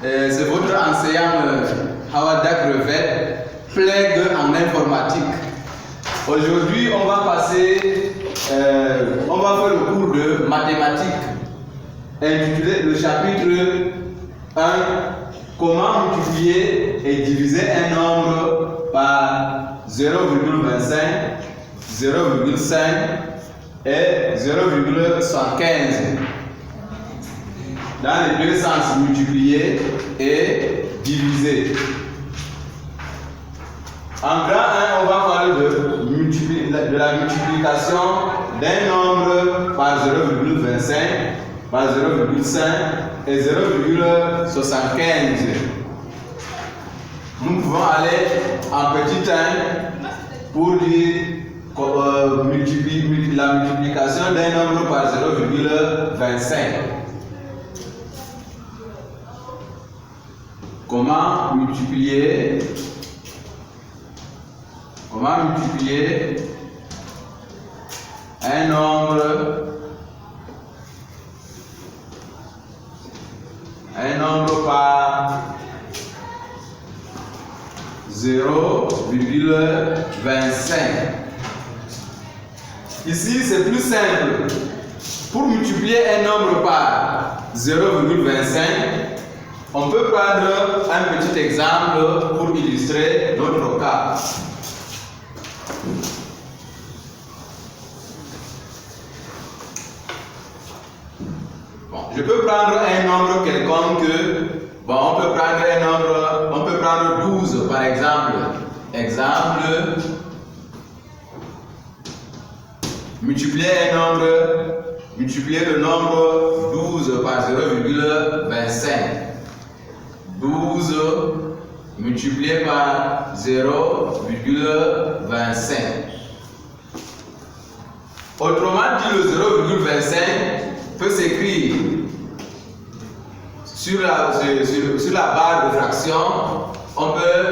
c'est votre enseignant Hawadak Revet, plaigue en informatique. Aujourd'hui, on va passer, on va faire le cours de mathématiques, intitulé le chapitre 1, comment multiplier et diviser un nombre par 0,25, 0,5 et 0,75. Dans les deux sens, multiplier et diviser. En grand 1, on va parler de la multiplication d'un nombre par 0,25, par 0,5 et 0,75. Nous pouvons aller en petit 1 pour dire la multiplication d'un nombre par 0,25. Comment multiplier un nombre par 0,25. Ici, c'est plus simple. Pour multiplier un nombre par 0,25, on peut prendre un petit exemple pour illustrer notre cas. Bon, je peux prendre un nombre quelconque. Bon, on peut prendre 12 par exemple. Exemple, multiplier le nombre 12 par 0,25. 12 multiplié par 0,25. Autrement dit, le 0,25 peut s'écrire sur la barre de fraction. On peut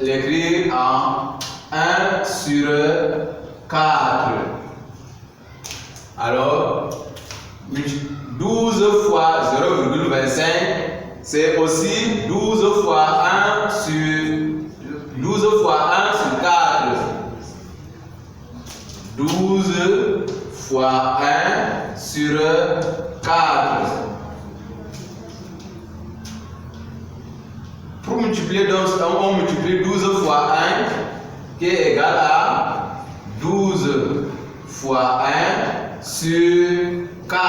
l'écrire en 1 sur 4. Alors, 12 fois 0,25, c'est aussi 12 fois 1 sur 4. 12 fois 1 sur 4. Pour multiplier, donc, on multiplie 12 fois 1 qui est égal à 12 fois 1 sur 4.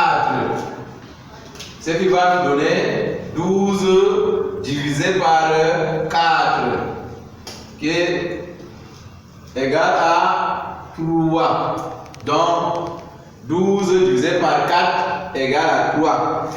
Ce qui va nous donner 12 divisé par 4 qui est égal à 3. Donc 12 divisé par 4 égale à 3.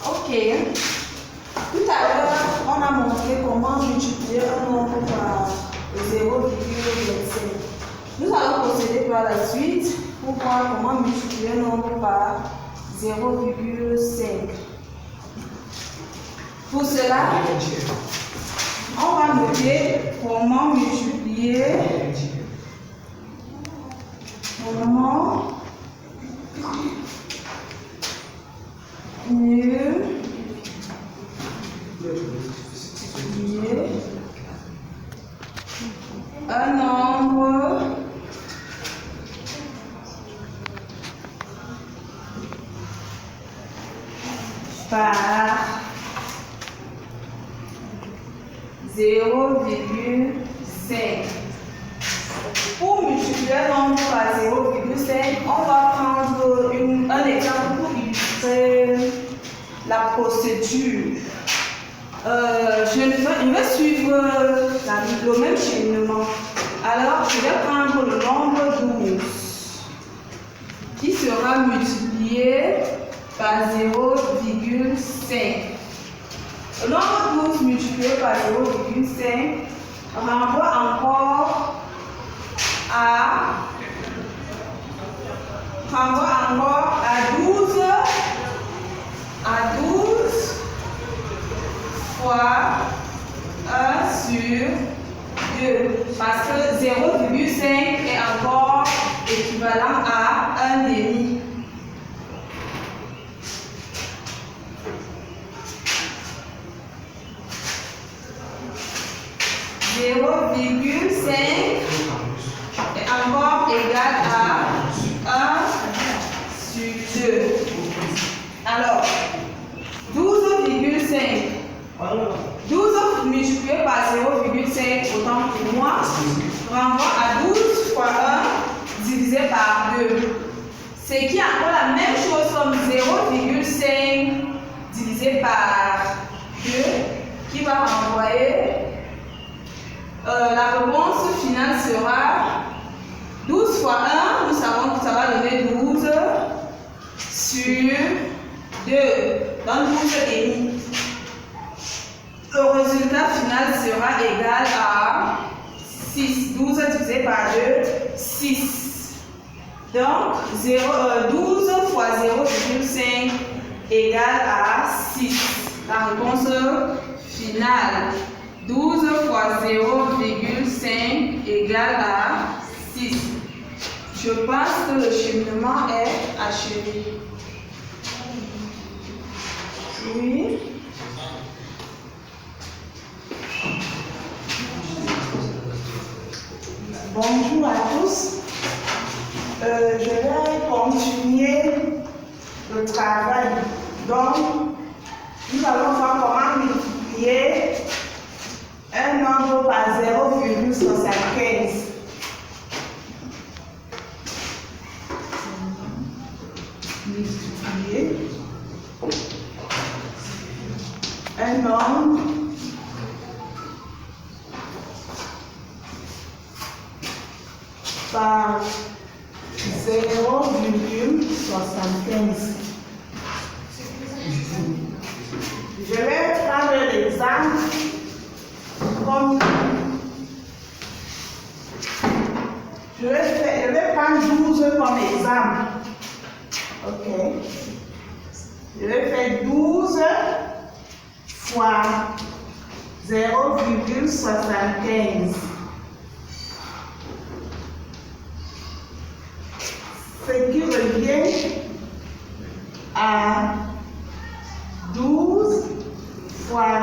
Ok. Tout à l'heure, on a montré comment multiplier un nombre par 0,25. Nous allons procéder par la suite pour voir comment multiplier un nombre par 0,5. Pour cela, on va noter comment multiplier un nombre par 0,5. Pour multiplier un nombre par 0,5, on va prendre un exemple pour illustrer la procédure. Je vais suivre le même cheminement. Alors, je vais prendre le nombre 12 qui sera multiplié par 0,5. Le nombre 12 multiplié par 0,5 renvoie encore à 12 0,5 est encore égal à 1 sur 2. Alors, 12,5. 12 multiplié par 0,5, autant pour moi, renvoie à 12 fois 1 divisé par 2. Ce qui est encore la même chose comme 0,5 divisé par 2, qui va renvoyer. La réponse finale sera 12 fois 1, nous savons que ça va donner 12 sur 2, donc 12,5. Le résultat final sera égal à 6. 12 divisé par 2, 6. Donc, 12 fois 0,5 égale à 6. La réponse finale. 12 fois 0,5 égale à 6. Je pense que le cheminement est achevé. Oui. Bonjour à tous. Je vais continuer le travail. Donc, nous allons voir comment multiplier un nombre par 0,75. Multiplier un nombre par 0,75. Je vais prendre l'exemple comme je vais prendre 12 comme exemple. Ok. Je vais faire 12 fois 0,75. Ce qui revient à 12 fois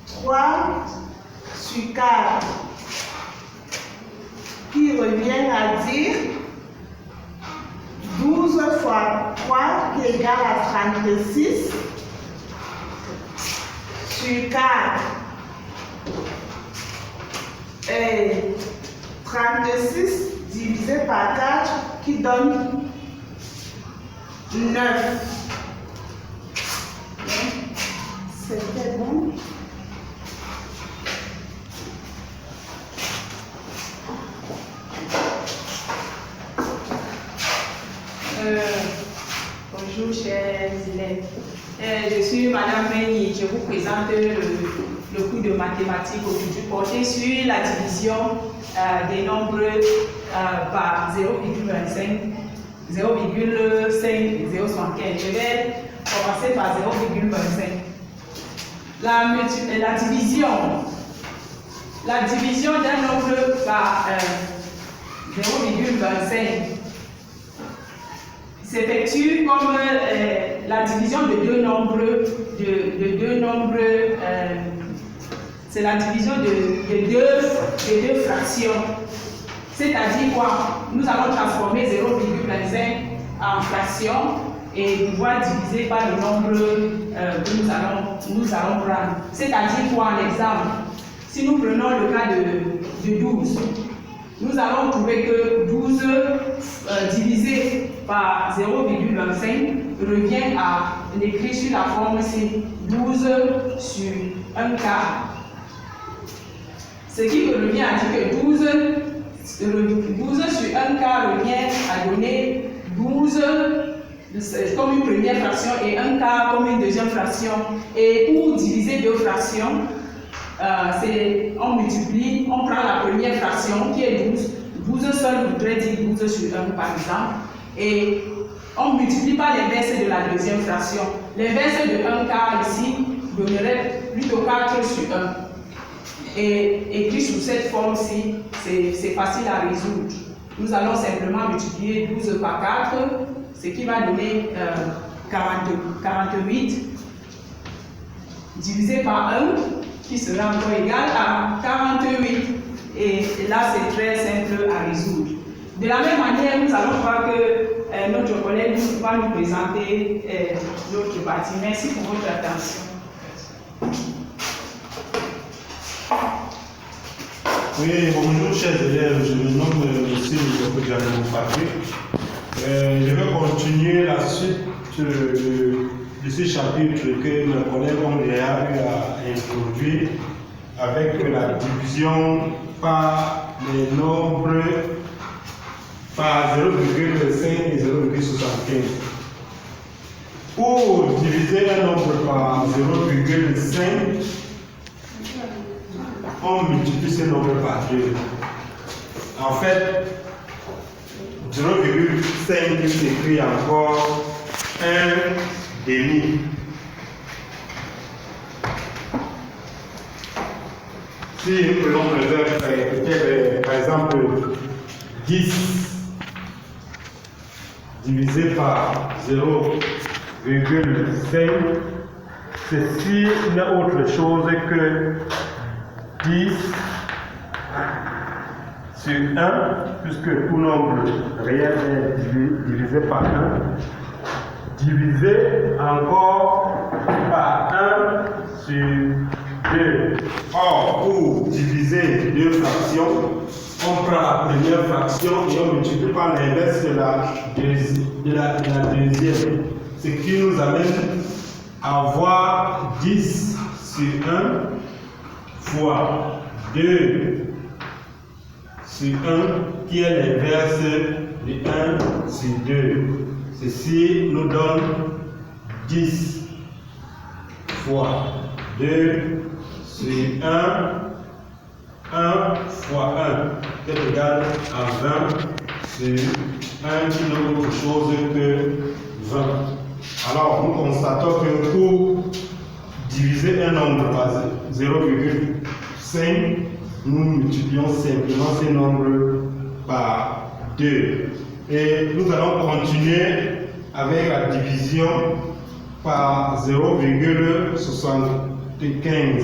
3 sur 4, qui revient à dire 12 fois 3 qui est égal à 36 sur 4. Et 36 divisé par 4 qui donne 9. C'était bon. Bonjour chers élèves. Je suis Madame Meigny. Je vous présente le cours de mathématiques aujourd'hui porté sur la division des nombres par 0,25, 0,5 et 0,75. Je vais commencer par 0,25. La division d'un nombre par 0,25 s'effectue comme la division de deux nombres, c'est la division de deux fractions. C'est-à-dire quoi? Nous allons transformer 0,25 en fraction et pouvoir diviser par le nombre que nous allons prendre. C'est-à-dire quoi en exemple? Si nous prenons le cas de 12, nous allons trouver que 12 divisé par 0,25 revient à l'écrire sur la forme C, 12 sur 1 quart. Ce qui revient à dire que 12 sur 1 quart revient à donner 12 comme une première fraction et 1 quart comme une deuxième fraction. Et pour diviser deux fractions, on multiplie, on prend la première fraction qui est 12. 12 seul voudrait dire 12 sur 1 par exemple. Et on multiplie par l'inverse de la deuxième fraction. L'inverse de 1 quart ici donnerait plutôt 4 sur 1. Et écrit sous cette forme-ci, c'est facile à résoudre. Nous allons simplement multiplier 12 par 4, ce qui va donner 48 divisé par 1, qui sera encore égal à 48. Et là, c'est très simple à résoudre. De la même manière, nous allons voir que notre collègue va nous présenter l'autre partie. Merci pour votre attention. Oui, bonjour chers élèves, je me nomme M. Diallo Patrick. Je vais continuer la suite de ce chapitre que mes collègues ont déjà eu à introduire avec la division par les nombres par 0,5 et 0,75. Pour diviser un nombre par 0,5, on multiplie ce nombre par 2. En fait, 0,5 s'écrit encore 1 demi. Si nous prenons peut-être par exemple 10 divisé par 0,5, ceci n'est autre chose que 10 sur 1, puisque tout nombre réel est divisé par 1, divisé encore par 1 sur 2. Or, pour diviser deux fractions, on prend la première fraction et on multiplie par l'inverse de la deuxième. Ce qui nous amène à avoir 10 sur 1 fois 2 sur 1 qui est l'inverse de 1 sur 2. Ceci nous donne 10 fois 2 sur 1 fois 1 qui est égal à 20 sur 1 qui n'est autre chose que 20. Alors nous constatons que pour diviser un nombre par 0,5, nous multiplions simplement ce nombre par 2. Et nous allons continuer avec la division par 0,75.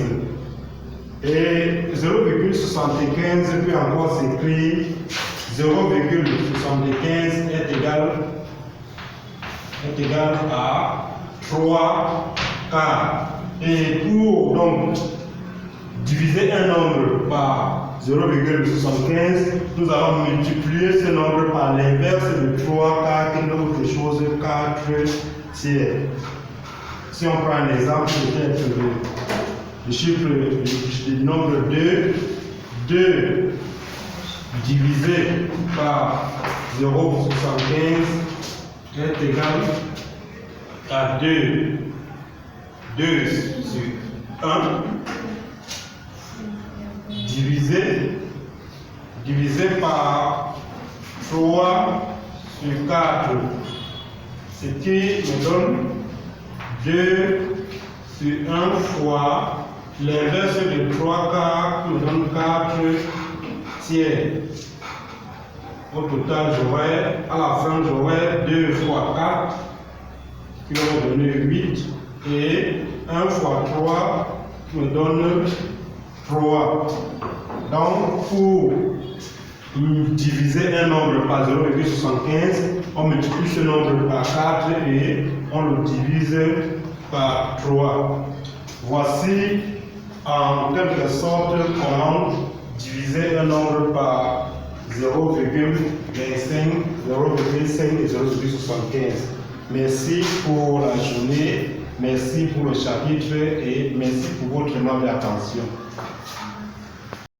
Et 0,75 peut encore s'écrire 0,75 est égal à 3 quarts. Et pour donc diviser un nombre par 0,75, nous allons multiplier ce nombre par l'inverse de 3 quarts qui n'est autre chose que 4 tiers. Si on prend un exemple, peut-être le chiffre du nombre 2 divisé par 0,75 est égal à 2 sur 1 divisé par 3 sur 4, ce qui me donne 2 sur 1 fois l'inverse de 3 quarts me donne 4 tiers. Au total, à la fin, j'aurai 2 fois 4 qui va me donner 8 et 1 fois 3 qui me donne 3. Donc, pour diviser un nombre par 0,75, on multiplie ce nombre par 4 et on le divise par 3. Voici en quelque sorte comment diviser un nombre par 0,25, 0,5 et 0,75. Merci pour la journée, merci pour le chapitre et merci pour votre aimable attention.